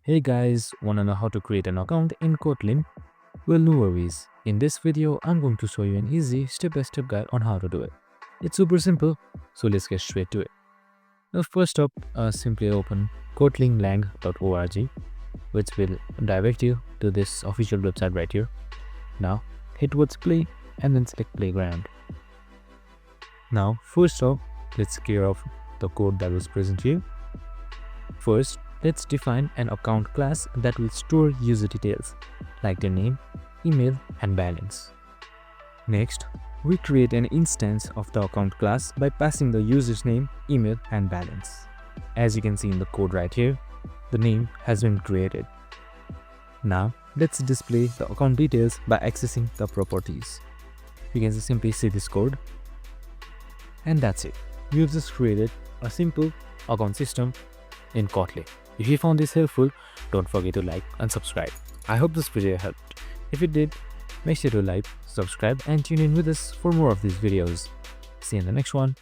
Hey guys, wanna know how to create an account in Kotlin? Well, no worries. In this video, I'm going to show you an easy step-by-step guide on how to do it. It's super simple, so let's get straight to it. Now first up, simply open kotlinlang.org, which will direct you to this official website right here. Now hit towards play and then select playground. Now first off, let's clear off the code that was present here. First, let's define an account class that will store user details like their name, email, and balance. Next, we create an instance of the account class by passing the user's name, email, and balance. As you can see in the code right here, the name has been created. Now, let's display the account details by accessing the properties. You can simply see this code. And that's it. We've just created a simple account system in Kotlin. If you found this helpful, don't forget to like and subscribe. I hope this video helped. If it did, make sure to like, subscribe, and tune in with us for more of these videos. See you in the next one.